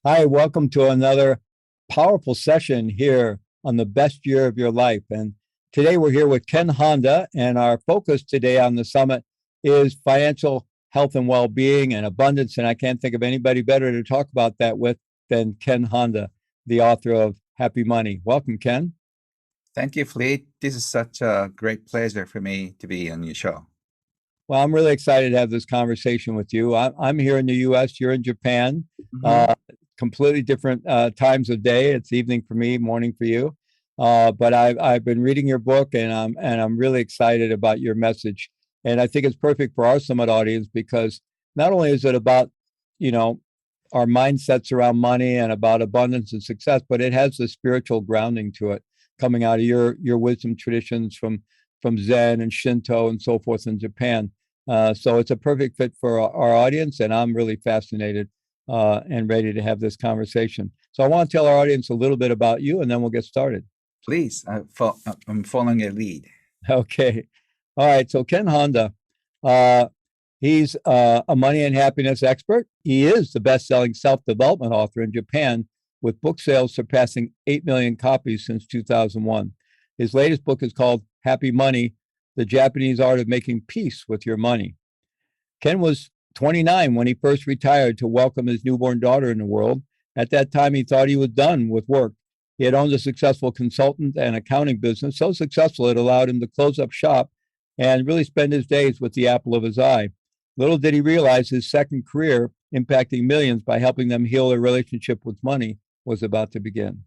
Hi, welcome to another powerful session here on the best year of your life. And today we're here with Ken Honda, and our focus today on the summit is financial health and well-being and abundance. And I can't think of anybody better to talk about that with than Ken Honda, the author of Happy Money. Welcome, Ken. Thank you, Fleet. This is such a great pleasure for me to be on your show. Well, I'm really excited to have this conversation with you. I'm here in the U.S., you're in Japan, hmm uh, completely different times of day. It's evening for me, morning for you. But I've been reading your book, and I'm really excited about your message. And I think it's perfect for our summit audience because not only is it about, you know, our mindsets around money and about abundance and success, but it has the spiritual grounding to it, coming out of your wisdom traditions from Zen and Shinto and so forth in Japan. So it's a perfect fit for our audience, and I'm really fascinated and ready to have this conversation. So I want to tell our audience a little bit about you, and then we'll get started. Please, I'm following your lead. Okay. All right. So Ken Honda, uh, he's a money and happiness expert. He is the best-selling self-development author in Japan, with book sales surpassing 8 million copies since 2001. His latest book is called Happy Money: The Japanese Art of Making Peace with Your Money. Ken was 29 when he first retired to welcome his newborn daughter in the world. At that time, he thought he was done with work. He had owned a successful consultant and accounting business, so successful it allowed him to close up shop and really spend his days with the apple of his eye. Little did he realize his second career, impacting millions by helping them heal their relationship with money, was about to begin.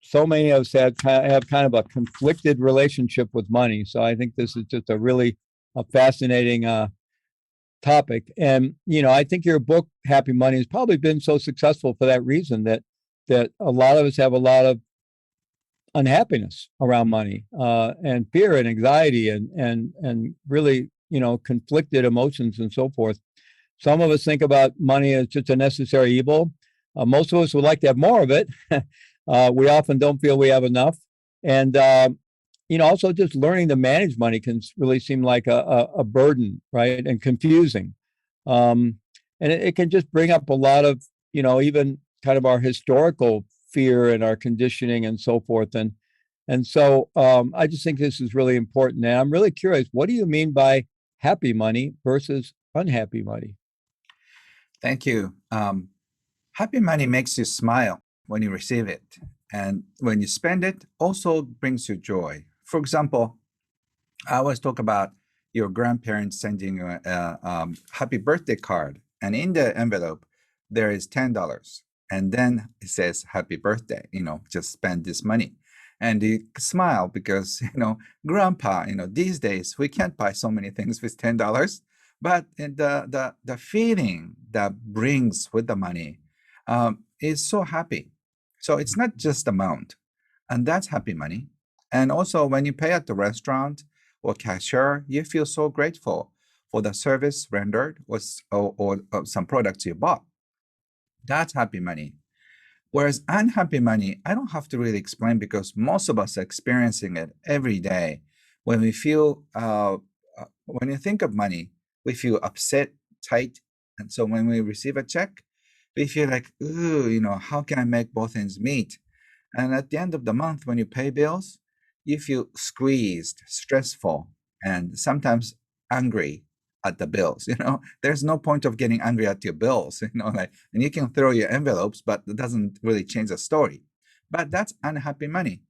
So many of us have kind of a conflicted relationship with money. So I think this is just a fascinating topic. And I think your book, Happy Money, has probably been so successful for that reason that a lot of us have a lot of unhappiness around money and fear and anxiety and really conflicted emotions and so forth. Some of us think about money as just a necessary evil. Most of us would like to have more of it. We often don't feel we have enough. And also just learning to manage money can really seem like a burden, right? And confusing. Um, and it can just bring up a lot of, even kind of our historical fear and our conditioning and so forth. And so I just think this is really important. And I'm really curious, what do you mean by happy money versus unhappy money? Thank you. Happy money makes you smile when you receive it, and when you spend it, also brings you joy. For example, I always talk about your grandparents sending you a happy birthday card, and in the envelope there is $10, and then it says happy birthday. Just spend this money, and you smile because grandpa. These days we can't buy so many things with $10, but the feeling that brings with the money is so happy. So it's not just amount, and that's happy money. And also when you pay at the restaurant or cashier, you feel so grateful for the service rendered or some products you bought. That's happy money. Whereas unhappy money, I don't have to really explain because most of us are experiencing it every day. When we feel, when you think of money, we feel upset, tight. And so when we receive a check, we feel like, ooh, how can I make both ends meet? And at the end of the month, when you pay bills, you feel squeezed, stressful, and sometimes angry at the bills. There's no point of getting angry at your bills. And you can throw your envelopes, but it doesn't really change the story. But that's unhappy money.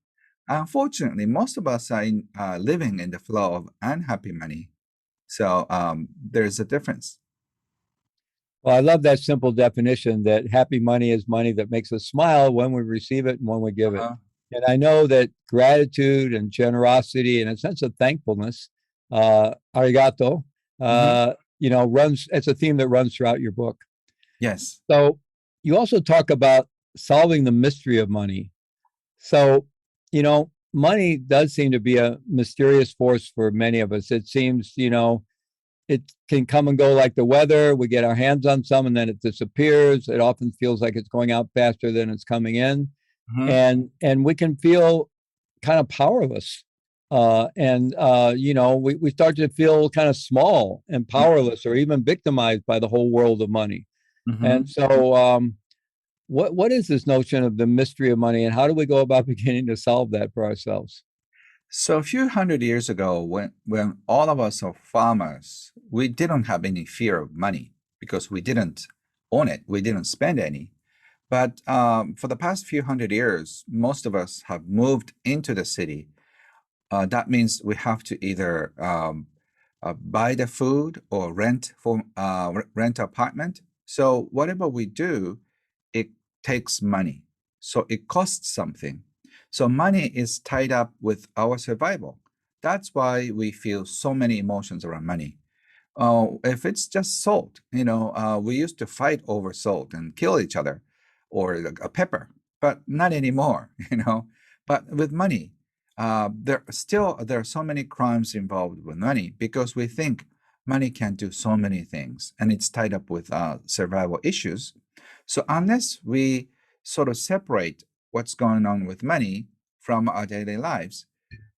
Unfortunately, most of us are living in the flow of unhappy money. So there's a difference. Well, I love that simple definition that happy money is money that makes us smile when we receive it and when we give it. Uh-huh. And I know that gratitude and generosity and a sense of thankfulness, arigato, hmm runs, it's a theme that runs throughout your book. Yes. So you also talk about solving the mystery of money. So, money does seem to be a mysterious force for many of us. It seems, it can come and go like the weather. We get our hands on some and then it disappears. It often feels like it's going out faster than it's coming in. hmm And we can feel kind of powerless. We start to feel kind of small and powerless or even victimized by the whole world of money. And hmm so what is this notion of the mystery of money, and how do we go about beginning to solve that for ourselves? So a few hundred years ago, when all of us are farmers, we didn't have any fear of money because we didn't own it. We didn't spend any. But for the past few hundred years, most of us have moved into the city. That means we have to either buy the food or rent apartment. So whatever we do, it takes money. So it costs something. So money is tied up with our survival. That's why we feel so many emotions around money. If it's just salt, we used to fight over salt and kill each other, or a pepper, but not anymore, But with money, there are so many crimes involved with money because we think money can do so many things, and it's tied up with survival issues. So unless we sort of separate what's going on with money from our daily lives,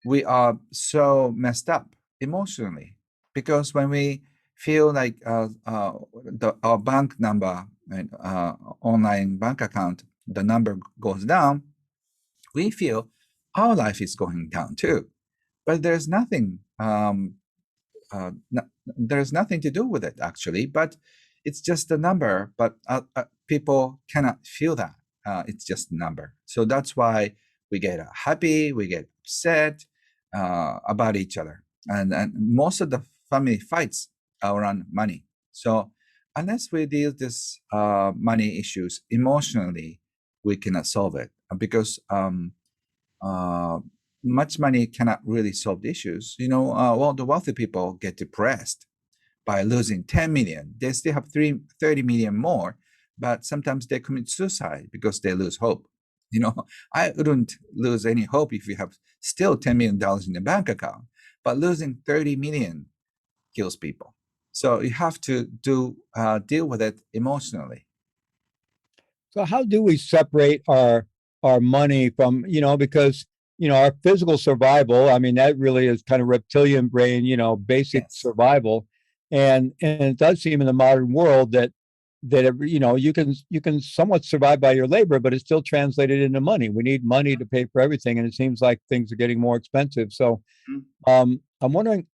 we are so messed up emotionally because when we feel like our bank number and online bank account, the number goes down, we feel our life is going down too. But there's nothing there's nothing to do with it actually, but it's just a number. But people cannot feel that it's just a number. So that's why we get happy, we get upset about each other, and most of the family fights are around money. So unless we deal with this money issues emotionally, we cannot solve it because much money cannot really solve the issues. Well, the wealthy people get depressed by losing 10 million. They still have 30 million more, but sometimes they commit suicide because they lose hope. I wouldn't lose any hope if you have still $10 million in the bank account, but losing 30 million kills people. So you have to deal with it emotionally. So how do we separate our money from, because our physical survival, I mean, that really is kind of reptilian brain, basic Yes. survival. And it does seem in the modern world that you can somewhat survive by your labor, but it's still translated into money. We need money to pay for everything, and it seems like things are getting more expensive. So I'm wondering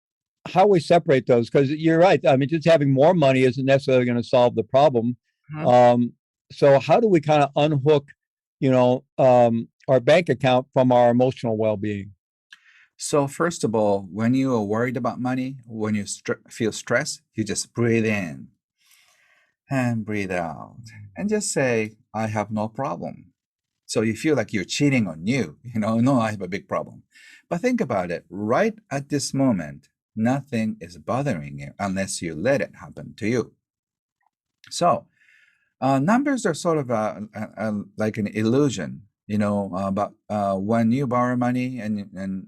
how we separate those, because you're right. I mean, just having more money isn't necessarily going to solve the problem. Mhm. So how do we kind of unhook, our bank account from our emotional well-being? So first of all, when you are worried about money, when you feel stress, you just breathe in and breathe out and just say, I have no problem. So you feel like you're cheating on you, no, I have a big problem. But think about it, right at this moment, nothing is bothering you unless you let it happen to you. So numbers are sort of like an illusion, but when you borrow money and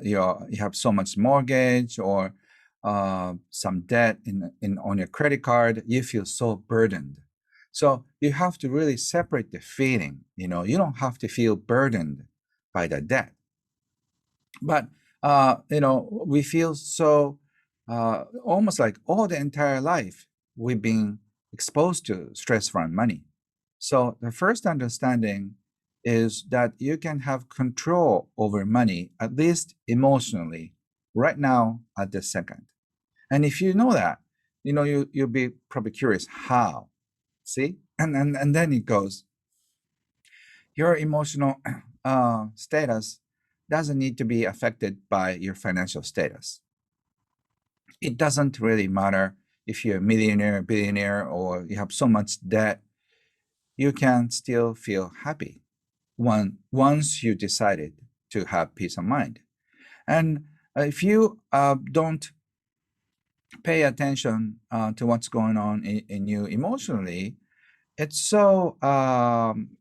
you have so much mortgage or some debt on your credit card, you feel so burdened. So you have to really separate the feeling. You don't have to feel burdened by the debt, but we feel so almost like all the entire life we've been exposed to stress from money. So the first understanding is that you can have control over money, at least emotionally, right now at this second. And if you know that, you'll be probably curious how. See? And then it goes, your emotional status doesn't need to be affected by your financial status. It doesn't really matter if you're a millionaire, billionaire, or you have so much debt. You can still feel happy once you decided to have peace of mind. And if you don't pay attention to what's going on in you emotionally, it's so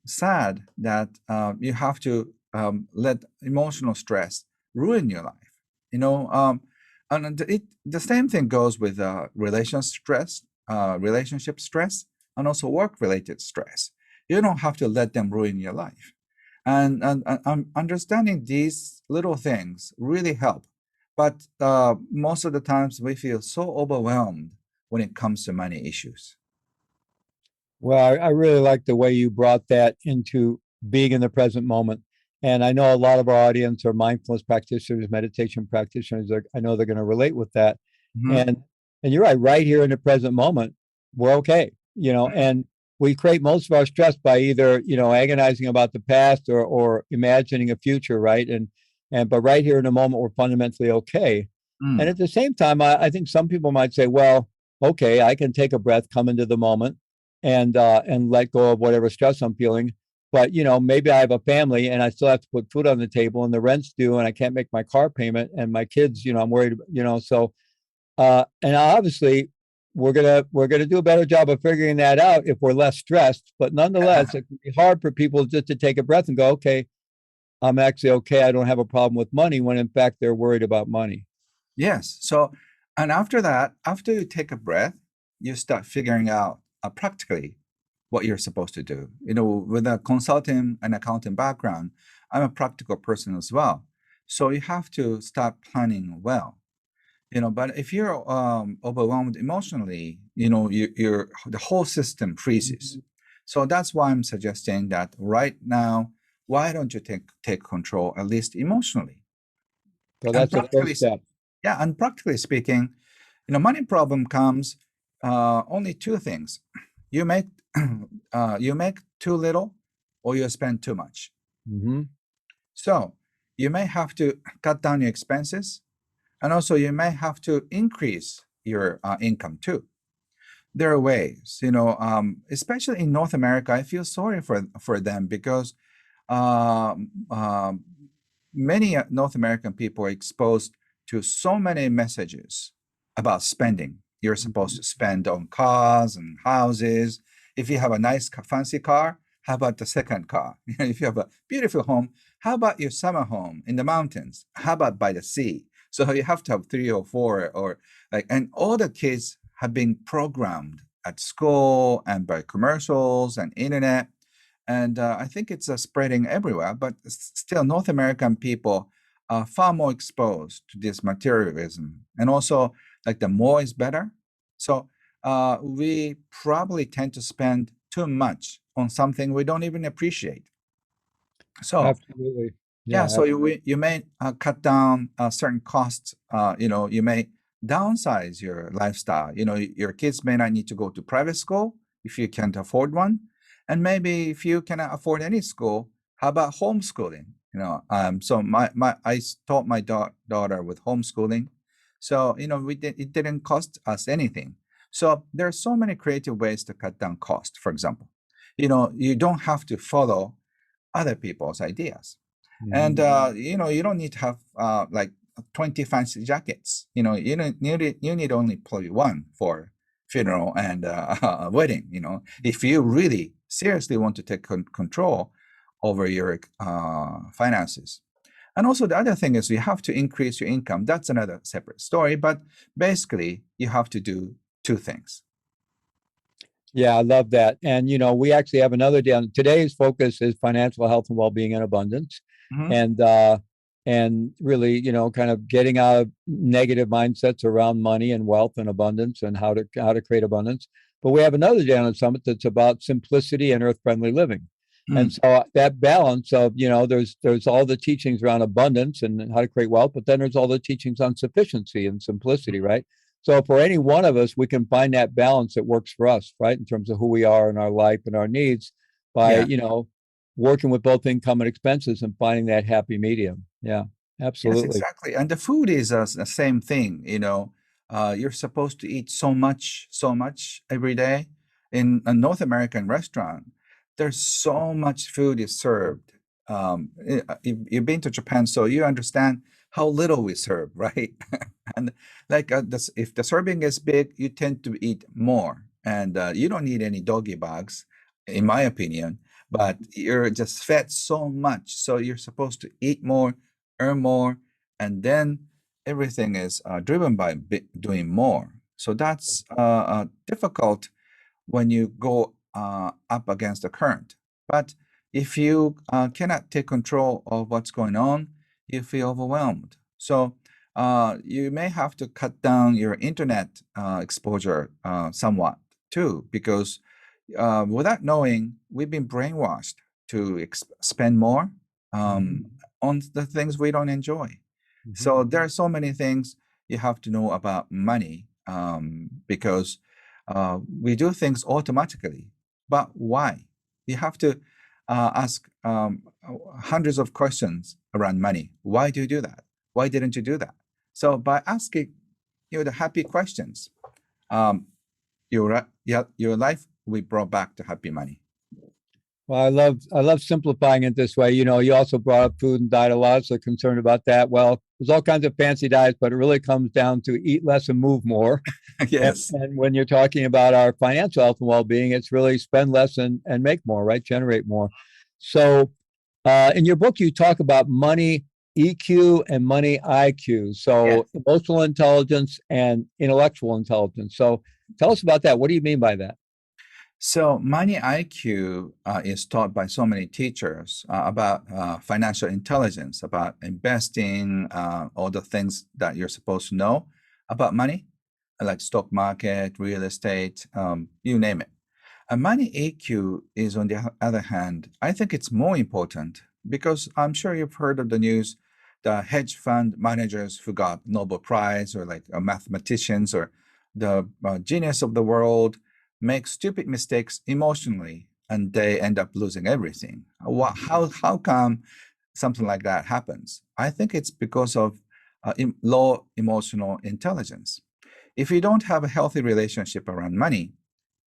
sad that you have to let emotional stress ruin your life. And the same thing goes with relationship stress, and also work-related stress. You don't have to let them ruin your life. And understanding these little things really help. But most of the times we feel so overwhelmed when it comes to money issues. Well, I really like the way you brought that into being in the present moment. And I know a lot of our audience are mindfulness practitioners, meditation practitioners. I know they're going to relate with that. Mhm. And and you're right here in the present moment, we're okay, and we create most of our stress by either, agonizing about the past or imagining a future, right? And but right here in the moment, we're fundamentally okay. And Mm. at the same time, I think some people might say, well, okay, I can take a breath, come into the moment and let go of whatever stress I'm feeling. But maybe I have a family and I still have to put food on the table and the rent's due and I can't make my car payment and my kids, I'm worried, so and obviously we're gonna do a better job of figuring that out if we're less stressed. But nonetheless, it can be hard for people just to take a breath and go, okay, I'm actually okay. I don't have a problem with money when in fact they're worried about money. Yes. So, and after that, after you take a breath, you start figuring out practically what you're supposed to do. With a consulting and accounting background, I'm a practical person as well. So you have to start planning well. But if you're overwhelmed emotionally, you're the whole system freezes. Mhm. So that's why I'm suggesting that right now, why don't you take control at least emotionally? So And that's the practically, first step. yeah, and practically speaking, money problem comes only two things. You make you make too little, or you spend too much. Hmm. So you may have to cut down your expenses, and also you may have to increase your income too. There are ways, especially in North America. I feel sorry for them because um, um, many North American people are exposed to so many messages about spending. You're supposed to spend on cars and houses. If you have a nice, fancy car, how about the second car? If you have a beautiful home, how about your summer home in the mountains? How about by the sea? So you have to have three or four, or like, and all the kids have been programmed at school and by commercials and internet, and I think it's spreading everywhere. But still, North American people are far more exposed to this materialism, and also like the more is better. So we probably tend to spend too much on something we don't even appreciate. So Absolutely. yeah, Yeah. so you may cut down certain costs. You may downsize your lifestyle. Your kids may not need to go to private school if you can't afford one, and maybe if you cannot afford any school, how about homeschooling? So I taught my daughter with homeschooling, so it didn't cost us anything. So there are so many creative ways to cut down cost. For example, you don't have to follow other people's ideas, and Mhm. you don't need to have like 20 fancy jackets. You need only probably one for funeral and a wedding. If you really seriously want to take control over your finances. And also the other thing is you have to increase your income. That's another separate story. But basically, you have to do two things. Yeah, I love that. And we actually have another day on today's focus is financial health and well-being and abundance. Mhm. And really, kind of getting out of negative mindsets around money and wealth and abundance and how to create abundance. But we have another day on the summit that's about simplicity and earth-friendly living. And Mm. so that balance of, there's all the teachings around abundance and how to create wealth, but then there's all the teachings on sufficiency and simplicity, right? So for any one of us, we can find that balance that works for us, right? In terms of who we are in our life and our needs by, Yeah. working with both income and expenses and finding that happy medium. Yeah, Yes, absolutely. exactly. And the food is the same thing. You're supposed to eat so much every day. In a North American restaurant, there's so much food is served. You've been to Japan, so you understand how little we serve, right? And like if the serving is big, you tend to eat more, and you don't need any doggy bags, in my opinion. But you're just fed so much, so you're supposed to eat more, earn more, and then everything is driven by doing more. So that's difficult when you go up against the current. But if you cannot take control of what's going on, you feel overwhelmed. So you may have to cut down your internet exposure somewhat too, because without knowing, we've been brainwashed to spend more on the things we don't enjoy. So there are so many things you have to know about money because we do things automatically. But why? You have to ask hundreds of questions around money. Why do you do that? Why didn't you do that? So by asking the happy questions, your life will be brought back to happy money. Well, I love simplifying it this way. You also brought up food and diet a lot, so concerned about that. Well, there's all kinds of fancy diets, but it really comes down to eat less and move more. Yes. And when you're talking about our financial health and well-being, it's really spend less and make more, right? Generate more. So in your book, you talk about money EQ and money IQ. So Yes. emotional intelligence and intellectual intelligence. So tell us about that. What do you mean by that? So money IQ is taught by so many teachers about financial intelligence, about investing, all the things that you're supposed to know about money, like stock market, real estate, you name it. And money EQ is, on the other hand, I think it's more important because I'm sure you've heard of the news, the hedge fund managers who got Nobel Prize, or like mathematicians, or the genius of the world make stupid mistakes emotionally and they end up losing everything. How come something like that happens? I think it's because of low emotional intelligence. If you don't have a healthy relationship around money,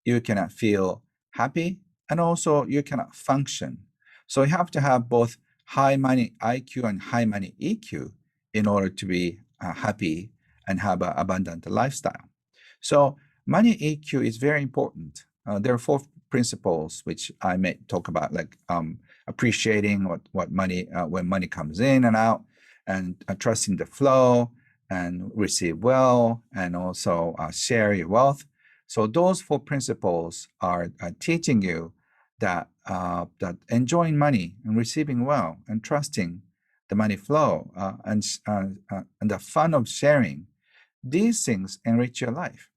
you cannot feel happy and also you cannot function. So you have to have both high money IQ and high money EQ in order to be happy and have an abundant lifestyle. So money EQ is very important. There are 4 principles which I may talk about, like appreciating what money when money comes in and out, and trusting the flow, and receive well, and also share your wealth. So those 4 principles are teaching you that that enjoying money and receiving well and trusting the money flow and the fun of sharing, these things enrich your life.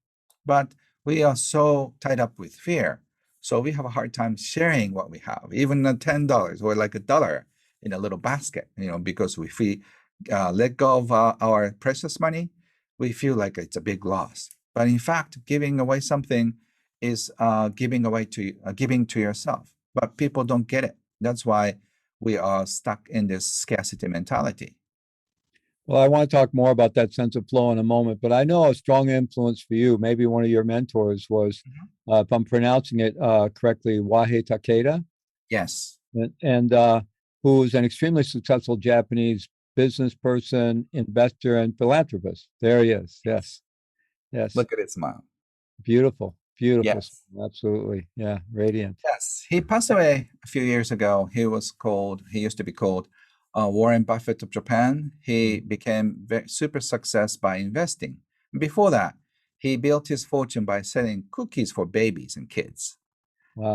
But we are so tied up with fear. So we have a hard time sharing what we have, even $10 or like $1 in a little basket, because if we let go of our precious money, we feel like it's a big loss. But in fact, giving away something is giving to yourself. But people don't get it. That's why we are stuck in this scarcity mentality. Well, I want to talk more about that sense of flow in a moment, but I know a strong influence for you, maybe one of your mentors was, if I'm pronouncing it correctly, Wahei Takeda, Yes. and who is an extremely successful Japanese business person, investor, and philanthropist. There he is. Yes. Yes. Look at it smile. Beautiful. Beautiful. Yes. Absolutely. Yeah. Radiant. Yes. He passed away a few years ago. He used to be called Warren Buffett of Japan. He became super success by investing. Before that, he built his fortune by selling cookies for babies and kids. Wow.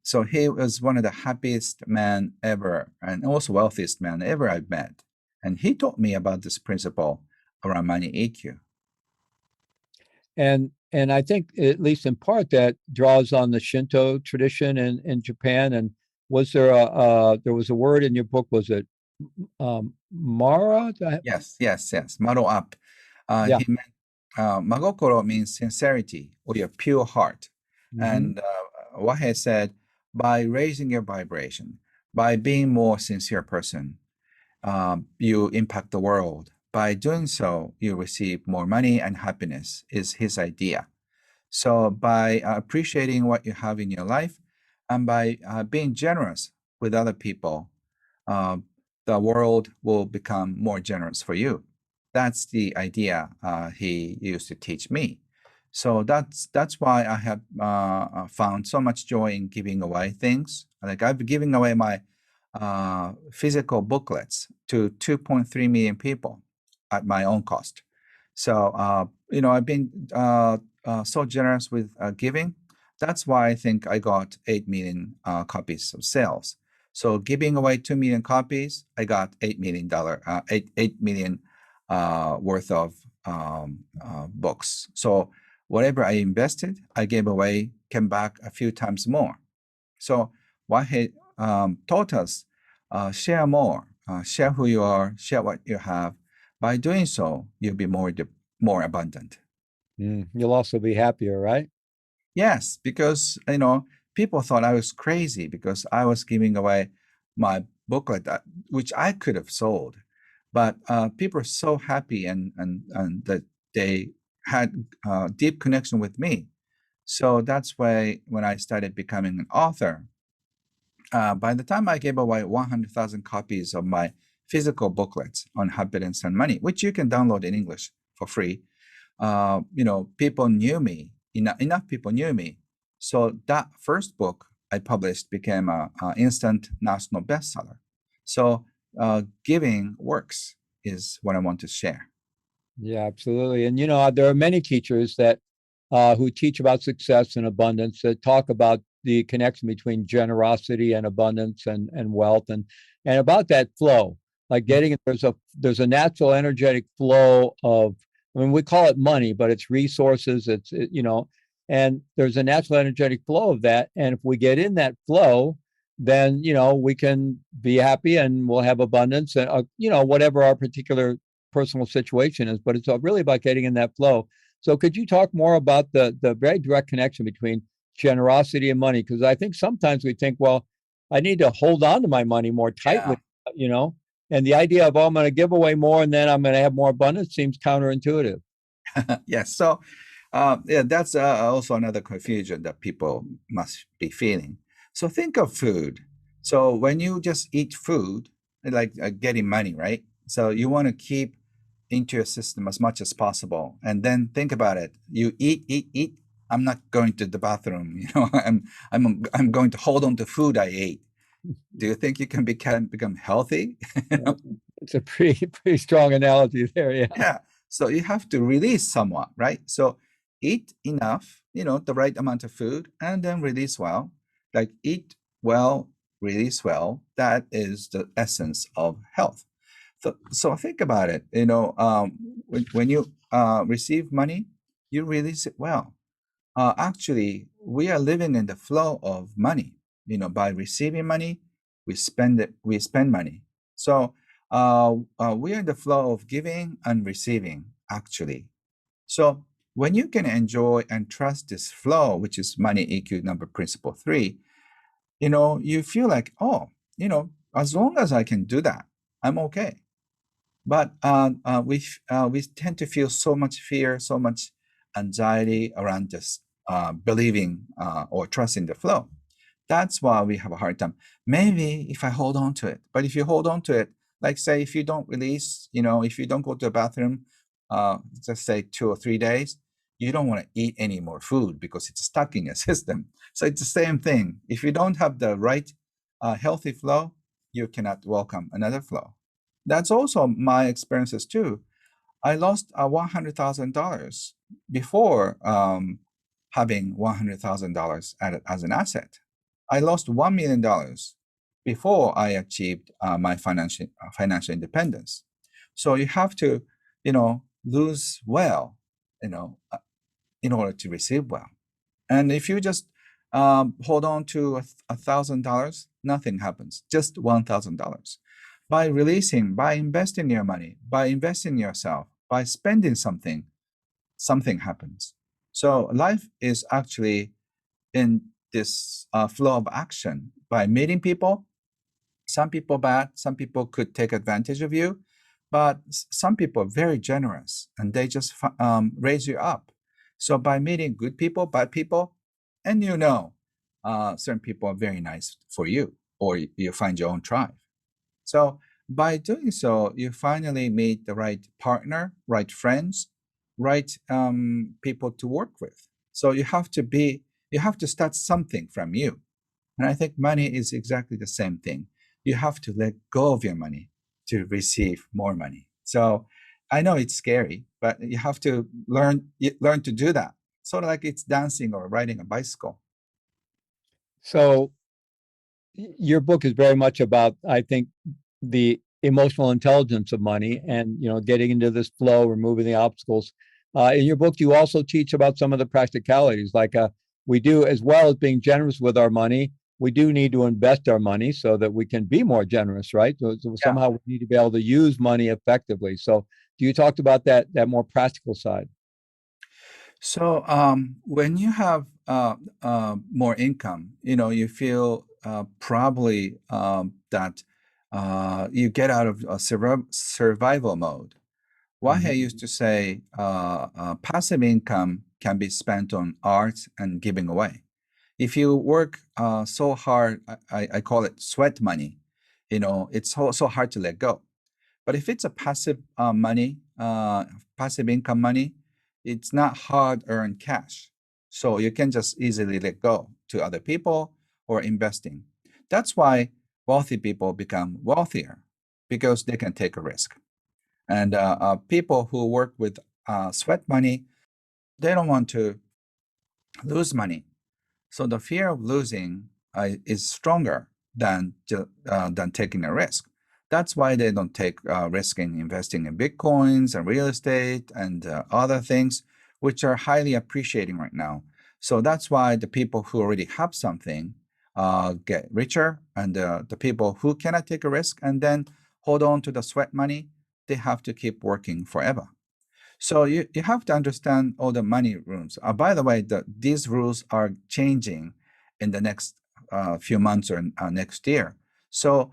So he was one of the happiest men ever, and also wealthiest man ever I've met. And he taught me about this principle around money EQ. And I think, at least in part, that draws on the Shinto tradition in Japan. And was there there was a word in your book, was it Mara? Yes. Maro up. Yeah. He meant magokoro means sincerity or your pure heart. And Wahei said, by raising your vibration, by being more sincere person, you impact the world. By doing so, you receive more money and happiness, is his idea. So by appreciating what you have in your life and by being generous with other people, the world will become more generous for you. That's the idea he used to teach me. So that's why I have found so much joy in giving away things. Like I've been giving away my physical booklets to 2.3 million people at my own cost. So I've been so generous with giving. That's why I think I got 8 million copies of sales. So giving away 2 million copies, I got $8 million, 8 million worth of books. So whatever I invested, I gave away came back a few times more. So what he taught us, share more, share who you are, share what you have. By doing so, you'll be more abundant. You'll also be happier, right? Yes, because people thought I was crazy because I was giving away my booklet which I could have sold, but people are so happy and that they had a deep connection with me. So that's why when I started becoming an author, by the time I gave away 100,000 copies of my physical booklets on happiness and money, which you can download in English for free, people knew me. Enough people knew me. So that first book I published became an instant national bestseller. So giving works is what I want to share. Yeah, absolutely. And there are many teachers that who teach about success and abundance that talk about the connection between generosity and abundance and wealth and about that flow. Like there's a natural energetic flow of, I mean, we call it money, but it's resources. And there's a natural energetic flow of that. And if we get in that flow, then we can be happy and we'll have abundance and whatever our particular personal situation is. But it's really about getting in that flow. So could you talk more about the very direct connection between generosity and money? Because I think sometimes we think, well, I need to hold on to my money more tightly, and the idea of, I'm going to give away more and then I'm going to have more abundance seems counterintuitive. Yes. So, that's also another confusion that people must be feeling. So think of food. So when you just eat food, like getting money, right? So you want to keep into your system as much as possible, and then think about it. You eat. I'm not going to the bathroom. I'm going to hold on to food I ate. Do you think you can become healthy? It's a pretty strong analogy there. Yeah. Yeah. So you have to release somewhat, right? So eat enough, the right amount of food, and then release well. Like eat well, release well. That is the essence of health. So think about it. When you receive money, you release it well. Actually, we are living in the flow of money. By receiving money, we spend it. We spend money. So we are in the flow of giving and receiving. Actually, so when you can enjoy and trust this flow, which is money EQ number principle 3, you feel like, as long as I can do that, I'm okay. But we tend to feel so much fear, so much anxiety around just believing or trusting the flow. That's why we have a hard time. Maybe if I hold on to it, but if you hold on to it, like say if you don't release, if you don't go to the bathroom, just say 2 or 3 days, you don't want to eat any more food because it's stuck in your system. So it's the same thing. If you don't have the right healthy flow, you cannot welcome another flow. That's also my experiences too. I lost $100,000 before having $100,000 as an asset. I lost $1 million before I achieved my financial independence. So you have to, lose well, in order to receive well. And if you just hold on to $1,000, nothing happens. Just $1,000. By releasing, by investing your money, by investing in yourself, by spending something happens. So life is actually in this flow of action. By meeting people, some people bad, some people could take advantage of you, but some people are very generous and they just raise you up. So by meeting good people, bad people, and certain people are very nice for you, or you find your own tribe. So by doing so, you finally meet the right partner, right friends, right people to work with. So you have to start something from you. And I think money is exactly the same thing. You have to let go of your money to receive more money. So I know it's scary, but you have to learn to do that. Sort of like it's dancing or riding a bicycle. So your book is very much about, I think, the emotional intelligence of money and getting into this flow, removing the obstacles. In your book, you also teach about some of the practicalities, like we do, as well as being generous with our money, we do need to invest our money so that we can be more generous, right? So Yeah. somehow we need to be able to use money effectively. So do you talked about that more practical side? So when you have more income, you feel probably that you get out of a survival mode. Wahei used to say passive income can be spent on art and giving away. If you work so hard, I call it sweat money, it's so hard to let go. But if it's a passive money, passive income money, it's not hard earned cash. So you can just easily let go to other people or investing. That's why wealthy people become wealthier because they can take a risk. And people who work with sweat money, they don't want to lose money. So the fear of losing is stronger than taking a risk. That's why they don't take risk in investing in bitcoins and real estate and other things, which are highly appreciating right now. So that's why the people who already have something get richer, and the people who cannot take a risk and then hold on to the sweat money, they have to keep working forever. So you have to understand all the money rules. By the way, these rules are changing in the next few months or next year. So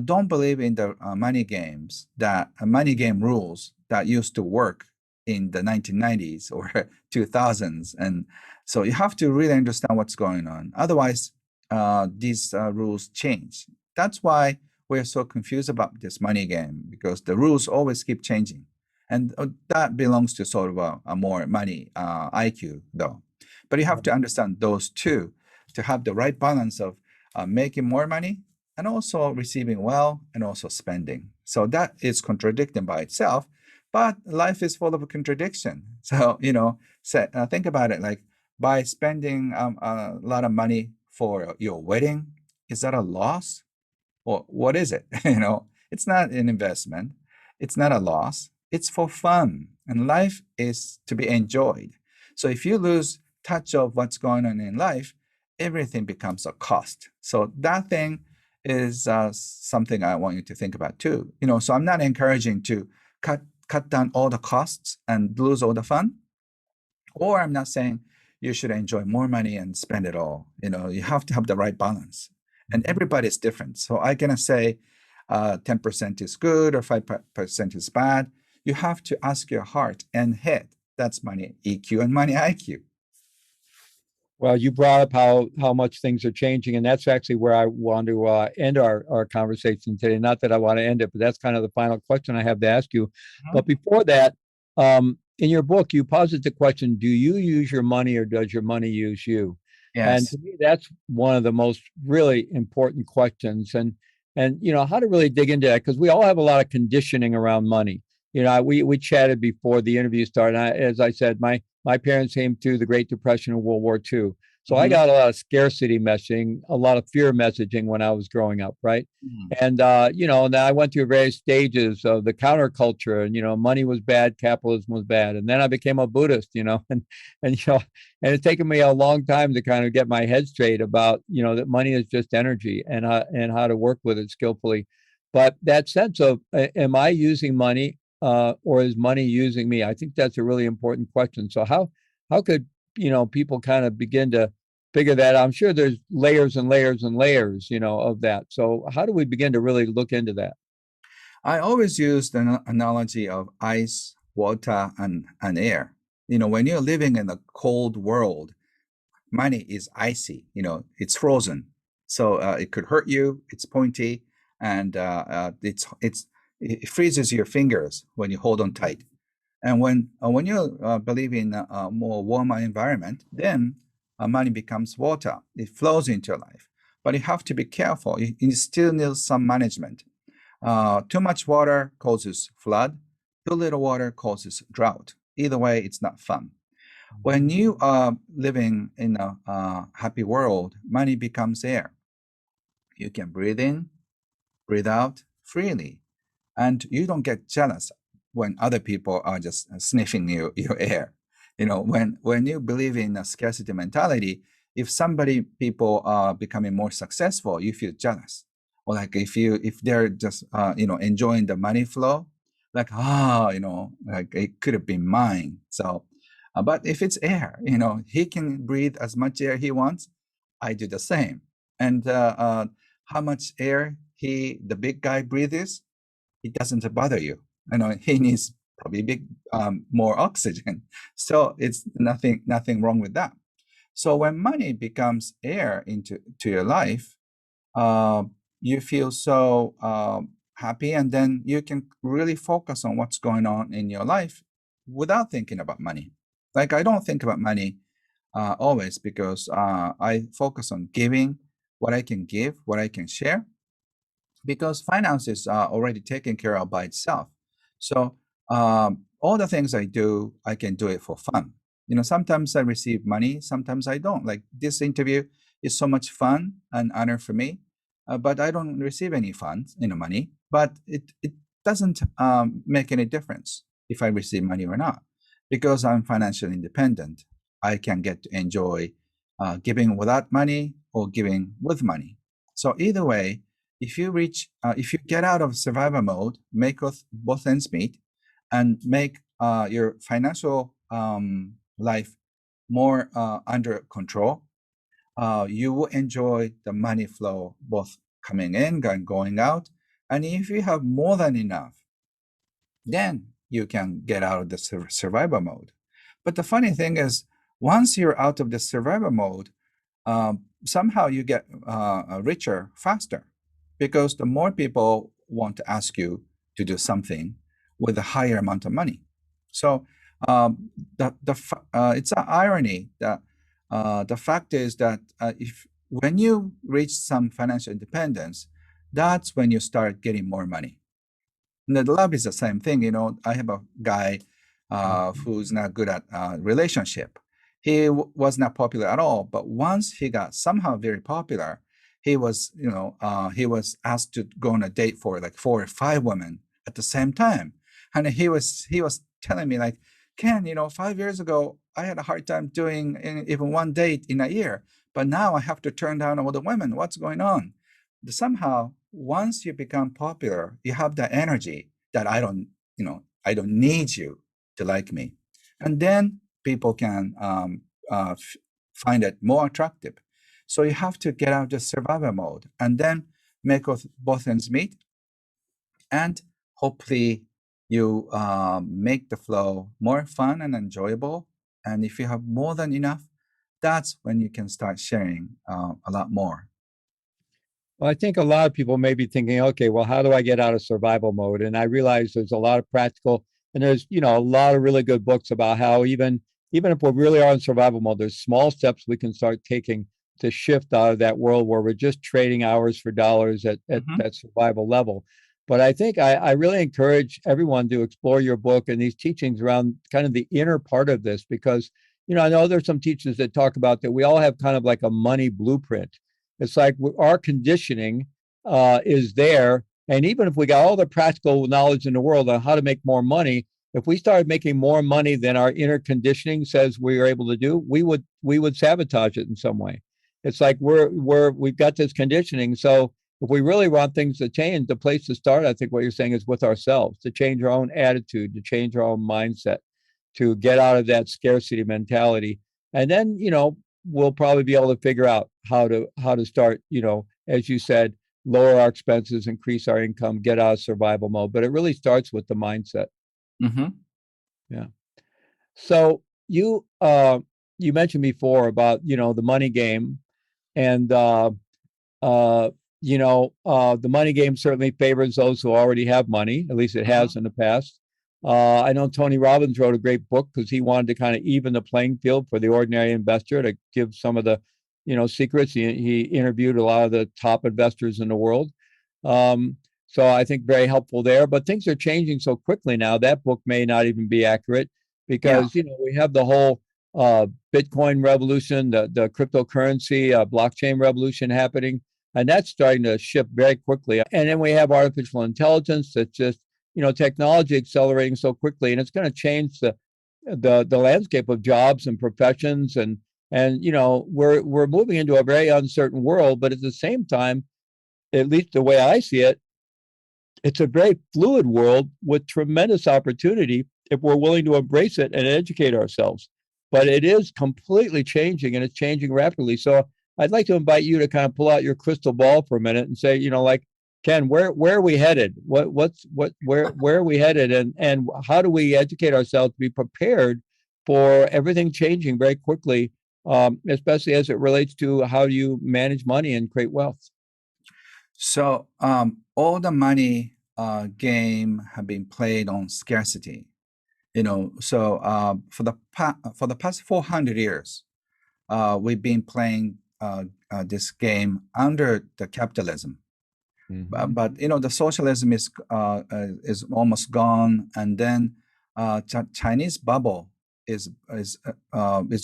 don't believe in the money game rules that used to work in the 1990s or 2000s. And so you have to really understand what's going on. Otherwise, these rules change. That's why we're so confused about this money game, because the rules always keep changing. And that belongs to sort of a more money IQ, though. But you have to understand those two to have the right balance of making more money and also receiving well and also spending. So that is contradicting by itself, but life is full of contradiction. So, think about it, like by spending a lot of money for your wedding, is that a loss? Or what is it? It's not an investment. It's not a loss. It's for fun, and life is to be enjoyed. So if you lose touch of what's going on in life, everything becomes a cost. So that thing is something I want you to think about too. So I'm not encouraging to cut down all the costs and lose all the fun, or I'm not saying you should enjoy more money and spend it all. You have to have the right balance, and everybody's different. So I cannot say 10% is good or 5% is bad. You have to ask your heart and head. That's money EQ and money IQ. Well, you brought up how much things are changing, and that's actually where I want to end our conversation today. Not that I want to end it, but that's kind of the final question I have to ask you. But before that, in your book, you posit the question: do you use your money, or does your money use you? And Yes. to me, that's one of the most really important questions. And how to really dig into that, because we all have a lot of conditioning around money. We chatted before the interview started. As I said, my parents came through the Great Depression and World War II. So I got a lot of scarcity messaging, a lot of fear messaging when I was growing up, right? And and then I went through various stages of the counterculture, and money was bad, capitalism was bad, and then I became a Buddhist, and it's taken me a long time to kind of get my head straight about that money is just energy, and how to work with it skillfully. But that sense of am I using money, or is money using me? I think that's a really important question. So how could people kind of begin to figure that out? I'm sure there's layers and layers and layers, of that. So how do we begin to really look into that? I always use the analogy of ice, water, and air. When you're living in a cold world, money is icy. It's frozen, so it could hurt you. It's pointy, and it freezes your fingers when you hold on tight. And when you believe in a more warmer environment, then money becomes water. It flows into your life. But you have to be careful. You still need some management. Too much water causes flood. Too little water causes drought. Either way, it's not fun. When you are living in a happy world, money becomes air. You can breathe in, breathe out freely, and you don't get jealous when other people are just sniffing your air. When you believe in a scarcity mentality, if people are becoming more successful, you feel jealous. Or like if they're just enjoying the money flow, like like it could have been mine. So, but if it's air, he can breathe as much air he wants. I do the same. And how much air the big guy breathes, it doesn't bother you. He needs probably more oxygen. So it's nothing wrong with that. So when money becomes air into your life, you feel so happy, and then you can really focus on what's going on in your life without thinking about money. Like I don't think about money always, because I focus on giving what I can give, what I can share, because finances are already taken care of by itself. So all the things I do, I can do it for fun. Sometimes I receive money, sometimes I don't. Like this interview is so much fun and honor for me, but I don't receive any funds, money. But it doesn't make any difference if I receive money or not, because I'm financially independent. I can get to enjoy giving without money or giving with money. So either way, if you get out of survival mode, make both ends meet, and make your financial life more under control, you will enjoy the money flow, both coming in and going out. And if you have more than enough, then you can get out of the survival mode. But the funny thing is, once you're out of the survival mode, somehow you get richer faster, because the more people want to ask you to do something with a higher amount of money. So it's an irony that the fact is that when you reach some financial independence, that's when you start getting more money. And the love is the same thing. I have a guy who's not good at relationship. He was not popular at all, but once he got somehow very popular, he was asked to go on a date for like 4 or 5 women at the same time. And he was telling me, like, Ken, 5 years ago, I had a hard time doing even one date in a year, but now I have to turn down all the women. What's going on? Somehow, once you become popular, you have the energy that I don't need you to like me. And then people can find it more attractive. So you have to get out of the survival mode and then make both ends meet. And hopefully you make the flow more fun and enjoyable. And if you have more than enough, that's when you can start sharing a lot more. Well, I think a lot of people may be thinking, okay, well, how do I get out of survival mode? And I realize there's a lot of practical, and there's, a lot of really good books about how even if we really are in survival mode, there's small steps we can start taking to shift out of that world where we're just trading hours for dollars at that survival level. But I think I really encourage everyone to explore your book and these teachings around kind of the inner part of this, because, I know there's some teachers that talk about that we all have kind of like a money blueprint. It's like our conditioning is there. And even if we got all the practical knowledge in the world on how to make more money, if we started making more money than our inner conditioning says we are able to do, we would sabotage it in some way. It's like we've got this conditioning. So if we really want things to change, the place to start, I think what you're saying, is with ourselves, to change our own attitude, to change our own mindset, to get out of that scarcity mentality. And then, we'll probably be able to figure out how to start, as you said, lower our expenses, increase our income, get out of survival mode. But it really starts with the mindset. Mm-hmm. Yeah. So you mentioned before about, the money game, and the money game certainly favors those who already have money. At least it has in the past. I know Tony Robbins wrote a great book because he wanted to kind of even the playing field for the ordinary investor, to give some of the, secrets. He interviewed a lot of the top investors in the world. So I think very helpful there. But things are changing so quickly now. That book may not even be accurate because, we have the whole Bitcoin revolution, the cryptocurrency, blockchain revolution happening. And that's starting to shift very quickly. And then we have artificial intelligence that's just, technology accelerating so quickly, and it's going to change the landscape of jobs and professions. And And we're moving into a very uncertain world, but at the same time, at least the way I see it, it's a very fluid world with tremendous opportunity if we're willing to embrace it and educate ourselves. But it is completely changing, and it's changing rapidly. So I'd like to invite you to kind of pull out your crystal ball for a minute and say, like, Ken, where are we headed? Where are we headed, and how do we educate ourselves to be prepared for everything changing very quickly, especially as it relates to how you manage money and create wealth? So all the money game have been played on scarcity. So for the past 400 years, we've been playing this game under the capitalism. But the socialism is almost gone, and then Chinese bubble is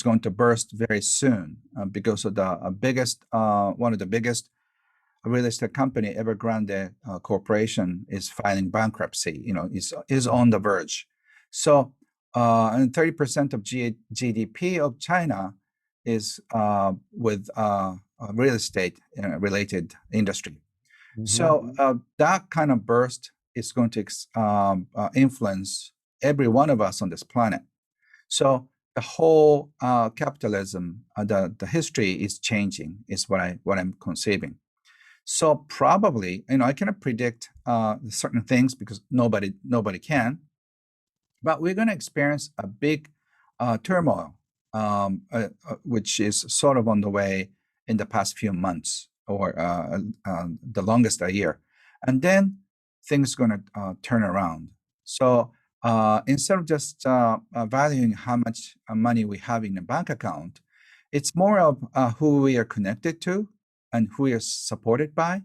going to burst very soon because of the biggest one of the biggest real estate company, Evergrande Corporation, is filing bankruptcy. Is on the verge. So and 30% of GDP of China is with real estate related industry. So that kind of burst is going to influence every one of us on this planet. So the whole capitalism, the history is changing, is what I'm conceiving. So probably, I cannot predict certain things because nobody can, but we're going to experience a big turmoil, which is sort of on the way in the past few months, or the longest a year, and then things are going to turn around. So instead of just valuing how much money we have in a bank account, it's more of who we are connected to and who we are supported by.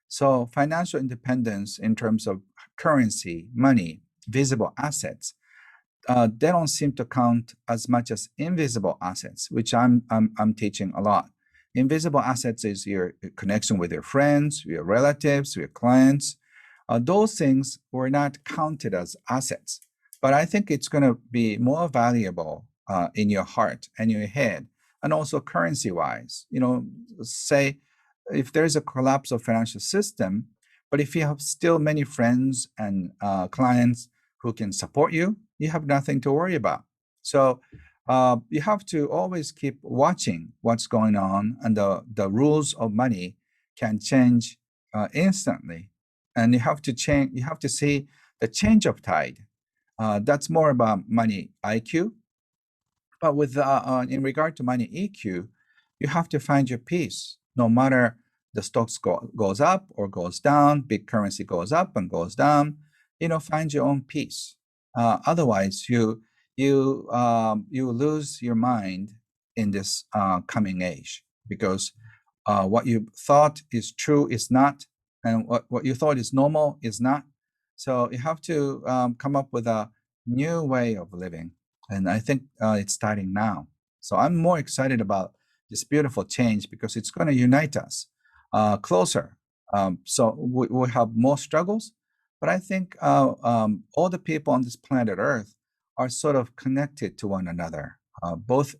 So financial independence in terms of currency, money, visible assets, they don't seem to count as much as invisible assets, which I'm teaching a lot. Invisible assets is your connection with your friends, your relatives, your clients. Those things were not counted as assets, but I think it's going to be more valuable in your heart and your head, and also currency-wise. Say if there is a collapse of financial system, but if you have still many friends and clients who can support you, you have nothing to worry about. So you have to always keep watching what's going on, and the rules of money can change instantly, and you have to change. You have to see the change of tide. That's more about money IQ, but with in regard to money EQ, you have to find your peace. No matter the stocks goes up or goes down, big currency goes up and goes down. Find your own peace. Otherwise, you lose your mind in this coming age, because what you thought is true is not, and what you thought is normal is not. So you have to come up with a new way of living, and I think it's starting now. So I'm more excited about this beautiful change because it's going to unite us closer. So we have more struggles, but I think all the people on this planet Earth are sort of connected to one another, both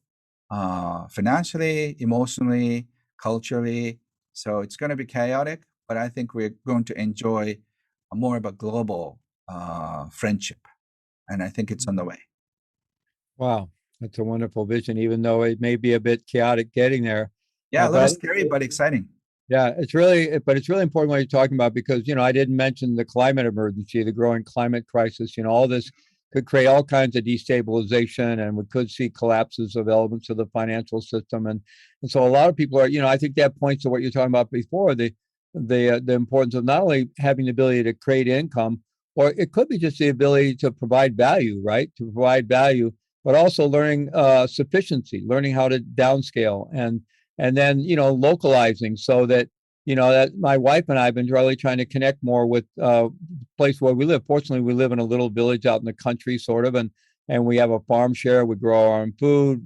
financially, emotionally, culturally. So it's going to be chaotic, but I think we're going to enjoy more of a global friendship. And I think it's on the way. Wow, that's a wonderful vision, even though it may be a bit chaotic getting there. Yeah, a But little scary, but exciting. yeah, it's really important what you're talking about, because I didn't mention the climate emergency, the growing climate crisis. All this could create all kinds of destabilization, and we could see collapses of elements of the financial system, and so a lot of people are. I think that points to what you're talking about before, the importance of not only having the ability to create income, or it could be just the ability to provide value, right? To provide value, but also learning sufficiency, learning how to downscale, and then localizing, so that that my wife and I have been really trying to connect more with the place where we live. Fortunately, we live in a little village out in the country, sort of, and we have a farm share. We grow our own food.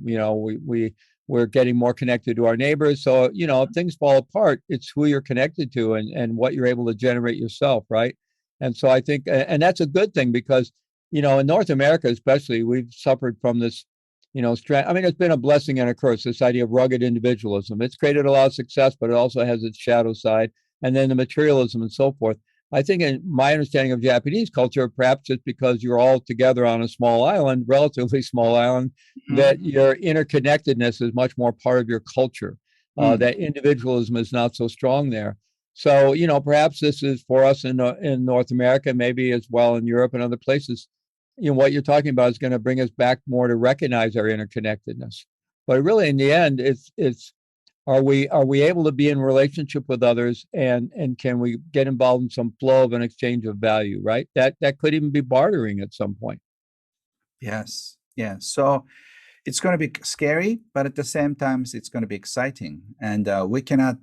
We're getting more connected to our neighbors. So if things fall apart, it's who you're connected to and what you're able to generate yourself, right? And so I think, and that's a good thing, because in North America especially, we've suffered from this I mean, it's been a blessing and a curse, this idea of rugged individualism. It's created a lot of success, but it also has its shadow side. And then the materialism and so forth. I think in my understanding of Japanese culture, perhaps it's because you're all together on a small island, relatively small island, that your interconnectedness is much more part of your culture. That individualism is not so strong there. So, perhaps this is for us in North America, maybe as well in Europe and other places. What you're talking about is going to bring us back more to recognize our interconnectedness. But really, in the end, it's are we able to be in relationship with others, and can we get involved in some flow of an exchange of value, right? That could even be bartering at some point. Yes. Yeah. So it's going to be scary, but at the same time, it's going to be exciting. And we cannot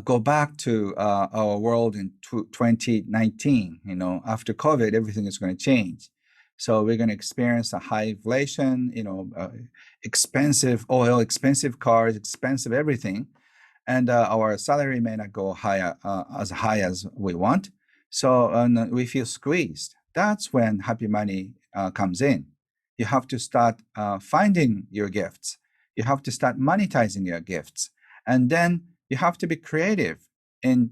go back to our world in 2019. After COVID, everything is going to change. So we're going to experience a high inflation, expensive oil, expensive cars, expensive everything. And our salary may not go as high as we want. So we feel squeezed. That's when Happy Money comes in. You have to start finding your gifts. You have to start monetizing your gifts. And then you have to be creative in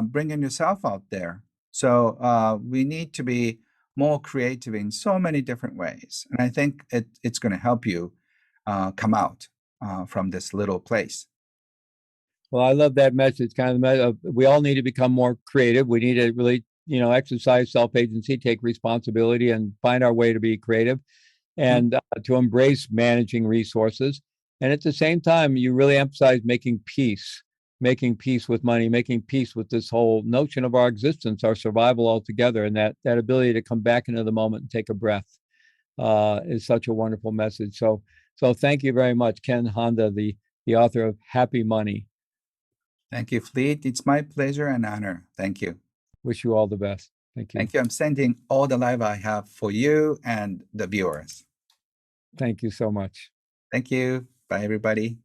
bringing yourself out there. So we need to be more creative in so many different ways. And I think it's going to help you come out from this little place. Well, I love that message. Kind of, we all need to become more creative. We need to really, exercise self-agency, take responsibility, and find our way to be creative, and to embrace managing resources. And at the same time, you really emphasize making peace with money, making peace with this whole notion of our existence, our survival altogether, and that ability to come back into the moment and take a breath is such a wonderful message. So thank you very much, Ken Honda, the author of Happy Money. Thank you, Fleet. It's my pleasure and honor. Thank you. Wish you all the best. Thank you. Thank you. I'm sending all the love I have for you and the viewers. Thank you so much. Thank you. Bye, everybody.